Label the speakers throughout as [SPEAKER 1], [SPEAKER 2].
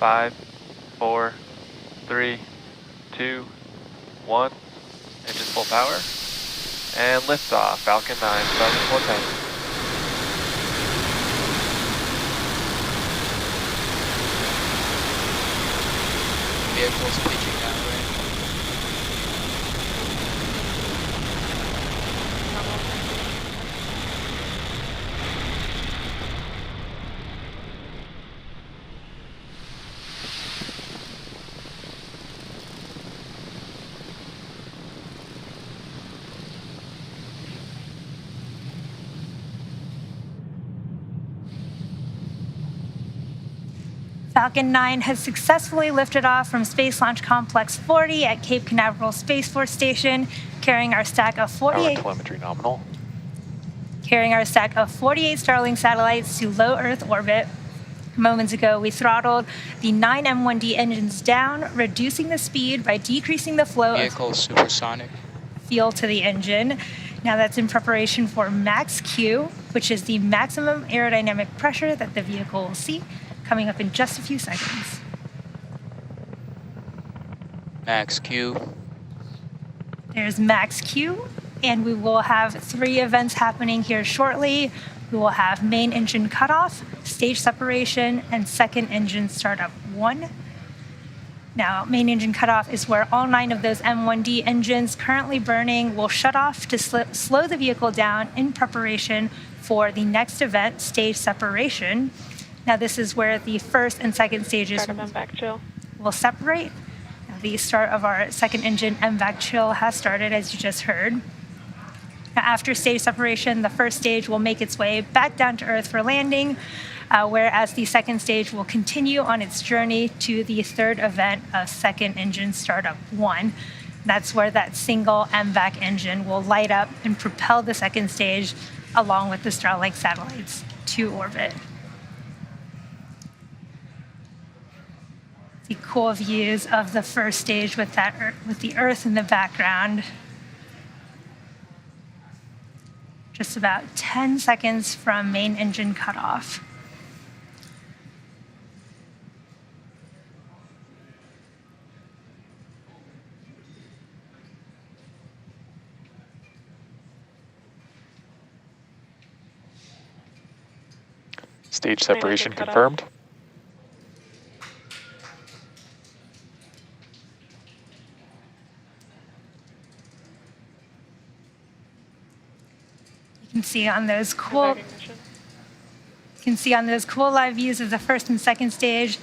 [SPEAKER 1] 5, 4, 3, 2, 1. Engines full power. And liftoff. Falcon 9, starting 410.
[SPEAKER 2] Vehicles pitching that way.
[SPEAKER 3] Falcon 9 has successfully lifted off from Space Launch Complex 40 at Cape Canaveral Space Force Station, carrying our stack of 48
[SPEAKER 1] telemetry nominal.
[SPEAKER 3] Carrying our stack of 48 Starlink satellites to low Earth orbit. Moments ago, we throttled the 9 M1D engines down, reducing the speed by decreasing the flow
[SPEAKER 2] of supersonic
[SPEAKER 3] fuel to the engine. Now that's in preparation for max Q, which is the maximum aerodynamic pressure that the vehicle will see, coming up in just a few seconds.
[SPEAKER 2] Max Q.
[SPEAKER 3] There's max Q, and we will have 3 events happening here shortly. We will have main engine cutoff, stage separation, and second engine startup 1. Now, main engine cutoff is where all 9 of those M1D engines currently burning will shut off to slow the vehicle down in preparation for the next event, stage separation. Now, this is where the first and second stages will separate. Now, the start of our second engine MVAC chill has started, as you just heard. Now, after stage separation, the first stage will make its way back down to Earth for landing, whereas the second stage will continue on its journey to the third event of second engine startup 1. That's where that single MVAC engine will light up and propel the second stage along with the Starlink satellites to orbit. The cool views of the first stage with the Earth in the background. Just about 10 seconds from main engine cutoff.
[SPEAKER 1] Stage separation confirmed.
[SPEAKER 3] You can see on those cool live views of the first and second stage.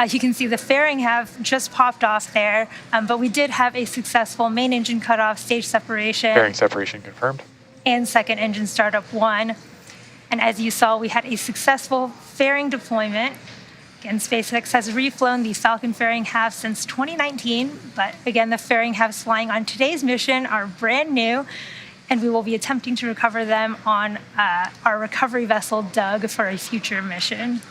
[SPEAKER 3] You can see the fairing have just popped off there, but we did have a successful main engine cutoff, stage separation.
[SPEAKER 1] Fairing separation confirmed.
[SPEAKER 3] And second engine startup 1. And as you saw, we had a successful fairing deployment. Again, SpaceX has reflown the Falcon fairing halves since 2019, but again, the fairing halves flying on today's mission are brand new, and we will be attempting to recover them on our recovery vessel, Doug, for a future mission.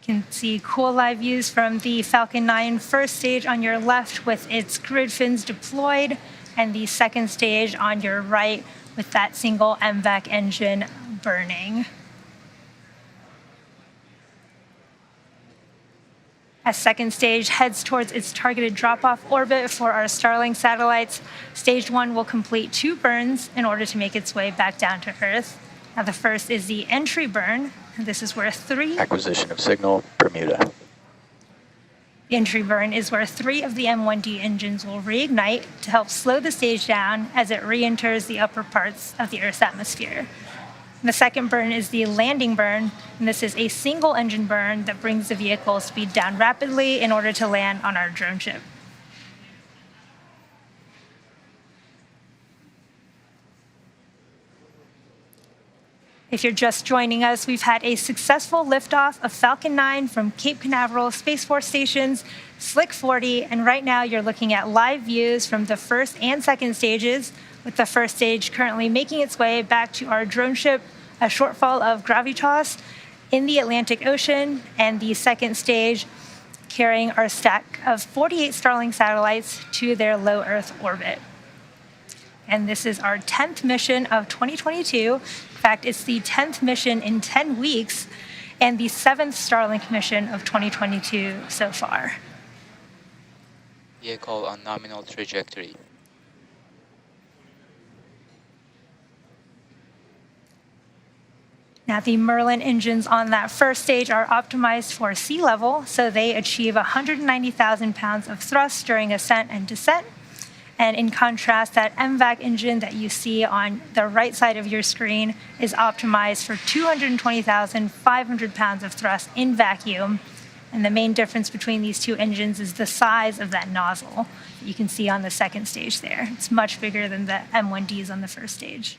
[SPEAKER 3] You can see cool live views from the Falcon 9 first stage on your left with its grid fins deployed, and the second stage on your right with that single MVAC engine burning. As second stage heads towards its targeted drop-off orbit for our Starlink satellites, stage 1 will complete 2 burns in order to make its way back down to Earth. Now, the first is the entry burn, and this is where 3...
[SPEAKER 4] Acquisition of signal, Bermuda.
[SPEAKER 3] The entry burn is where 3 of the M1D engines will reignite to help slow the stage down as it re-enters the upper parts of the Earth's atmosphere. The second burn is the landing burn, and this is a single engine burn that brings the vehicle speed down rapidly in order to land on our drone ship. If you're just joining us, we've had a successful liftoff of Falcon 9 from Cape Canaveral Space Force Station's Slick 40, and right now you're looking at live views from the first and second stages, with the first stage currently making its way back to our drone ship, a shortfall of gravitas in the Atlantic Ocean, and the second stage carrying our stack of 48 Starlink satellites to their low Earth orbit. and this is our 10th mission of 2022. In fact, it's the 10th mission in 10 weeks, and the 7th Starlink mission of 2022 so far.
[SPEAKER 2] Vehicle on nominal trajectory.
[SPEAKER 3] Now, the Merlin engines on that first stage are optimized for sea level, so they achieve 190,000 pounds of thrust during ascent and descent. And in contrast, that MVAC engine that you see on the right side of your screen is optimized for 220,500 pounds of thrust in vacuum. And the main difference between these two engines is the size of that nozzle that you can see on the second stage there. It's much bigger than the M1Ds on the first stage.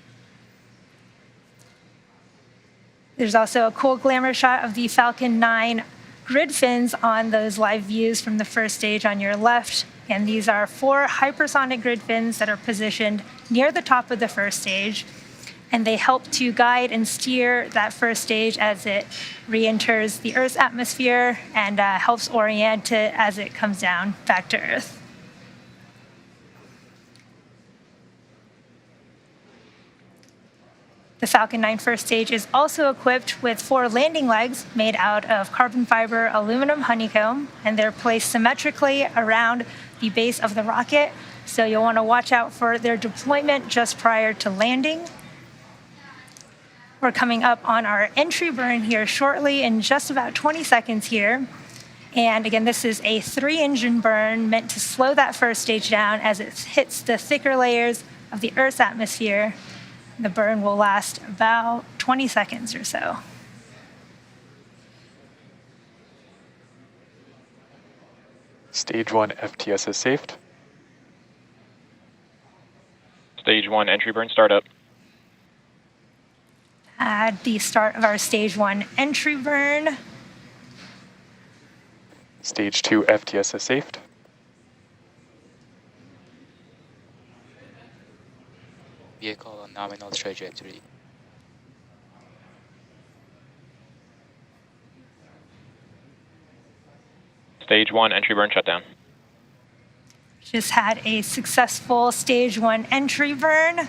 [SPEAKER 3] There's also a cool glamour shot of the Falcon 9 grid fins on those live views from the first stage on your left. And these are 4 hypersonic grid fins that are positioned near the top of the first stage. And they help to guide and steer that first stage as it re-enters the Earth's atmosphere and helps orient it as it comes down back to Earth. The Falcon 9 first stage is also equipped with 4 landing legs made out of carbon fiber aluminum honeycomb, and they're placed symmetrically around the base of the rocket, so you'll want to watch out for their deployment just prior to landing. We're coming up on our entry burn here shortly in just about 20 seconds here. And again, this is a 3-engine burn meant to slow that first stage down as it hits the thicker layers of the Earth's atmosphere. The burn will last about 20 seconds or so.
[SPEAKER 1] Stage 1 FTS is saved.
[SPEAKER 5] Stage 1 entry burn startup.
[SPEAKER 3] At the start of our Stage 1 entry burn.
[SPEAKER 1] Stage 2 FTS is saved.
[SPEAKER 2] Vehicle on nominal trajectory.
[SPEAKER 5] Stage 1 entry burn shutdown.
[SPEAKER 3] Just had a successful Stage 1 entry burn.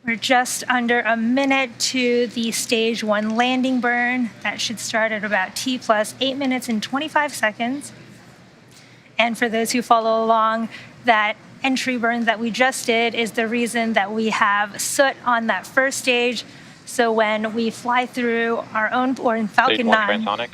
[SPEAKER 3] We're just under a minute to the Stage 1 landing burn. That should start at about T plus 8 minutes and 25 seconds. And for those who follow along, that entry burn that we just did is the reason that we have soot on that first stage. So when we fly through our own, or in Falcon
[SPEAKER 5] Stage 1
[SPEAKER 3] 9,
[SPEAKER 5] transonic.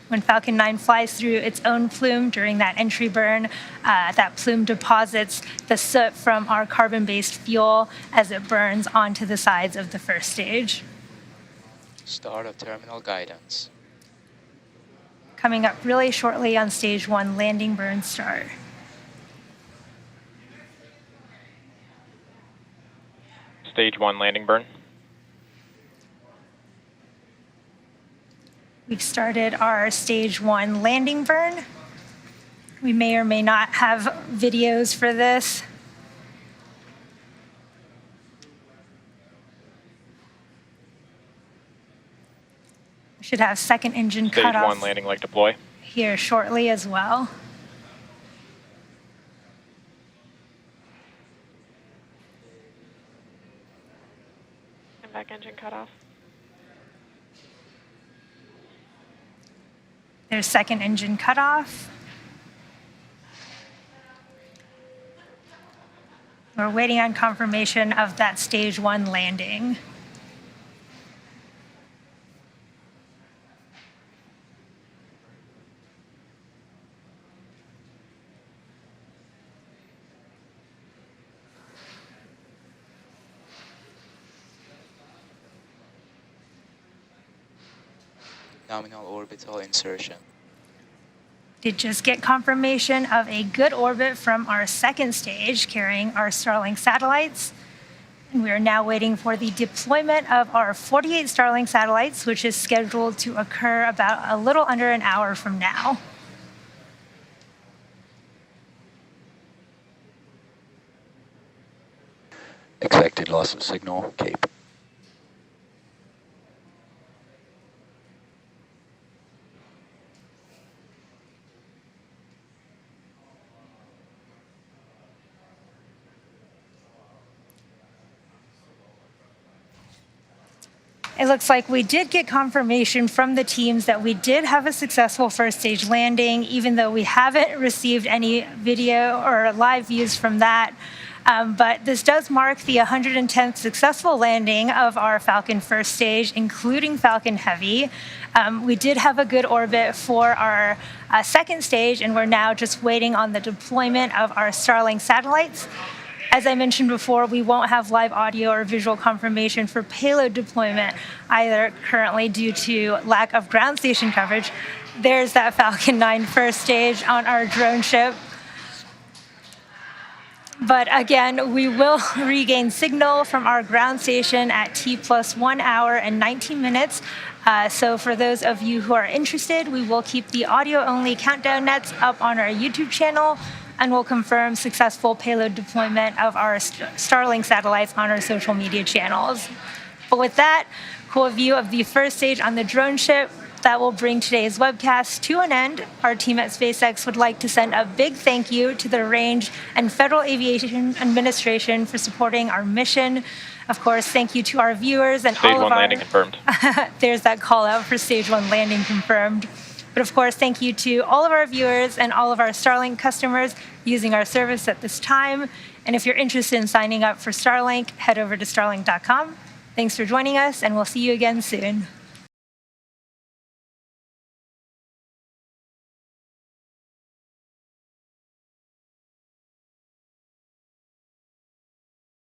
[SPEAKER 3] when Falcon 9 flies through its own plume during that entry burn, that plume deposits the soot from our carbon-based fuel as it burns onto the sides of the first stage.
[SPEAKER 2] Start of terminal guidance.
[SPEAKER 3] Coming up really shortly on Stage 1 landing burn start.
[SPEAKER 5] Stage 1 landing burn.
[SPEAKER 3] We've started our Stage 1 landing burn. We may or may not have videos for this. We should have second engine
[SPEAKER 5] Stage
[SPEAKER 3] cutoff
[SPEAKER 5] 1 landing leg deploy.
[SPEAKER 3] here shortly as well.
[SPEAKER 6] And back engine cutoff.
[SPEAKER 3] There's second engine cutoff. We're waiting on confirmation of that Stage 1 landing.
[SPEAKER 2] Nominal orbital insertion.
[SPEAKER 3] Did just get confirmation of a good orbit from our second stage carrying our Starlink satellites. And we are now waiting for the deployment of our 48 Starlink satellites, which is scheduled to occur about a little under an hour from now.
[SPEAKER 4] Detected loss of signal, Cape.
[SPEAKER 3] It looks like we did get confirmation from the teams that we did have a successful first stage landing, even though we haven't received any video or live views from that. But this does mark the 110th successful landing of our Falcon first stage, including Falcon Heavy. We did have a good orbit for our second stage, and we're now just waiting on the deployment of our Starlink satellites. As I mentioned before, we won't have live audio or visual confirmation for payload deployment either currently due to lack of ground station coverage. There's that Falcon 9 first stage on our drone ship. But again, we will regain signal from our ground station at T+1 hour and 19 minutes. So for those of you who are interested, we will keep the audio-only countdown nets up on our YouTube channel, and we'll confirm successful payload deployment of our Starlink satellites on our social media channels. But with that, cool view of the first stage on the drone ship, that will bring today's webcast to an end. Our team at SpaceX would like to send a big thank you to the Range and Federal Aviation Administration for supporting our mission. Of course, thank you to our viewers and
[SPEAKER 5] Stage
[SPEAKER 3] all of
[SPEAKER 5] one
[SPEAKER 3] our...
[SPEAKER 5] landing confirmed.
[SPEAKER 3] There's that call out for Stage 1 landing confirmed. But of course, thank you to all of our viewers and all of our Starlink customers using our service at this time. And if you're interested in signing up for Starlink, head over to starlink.com. Thanks for joining us, and we'll see you again soon.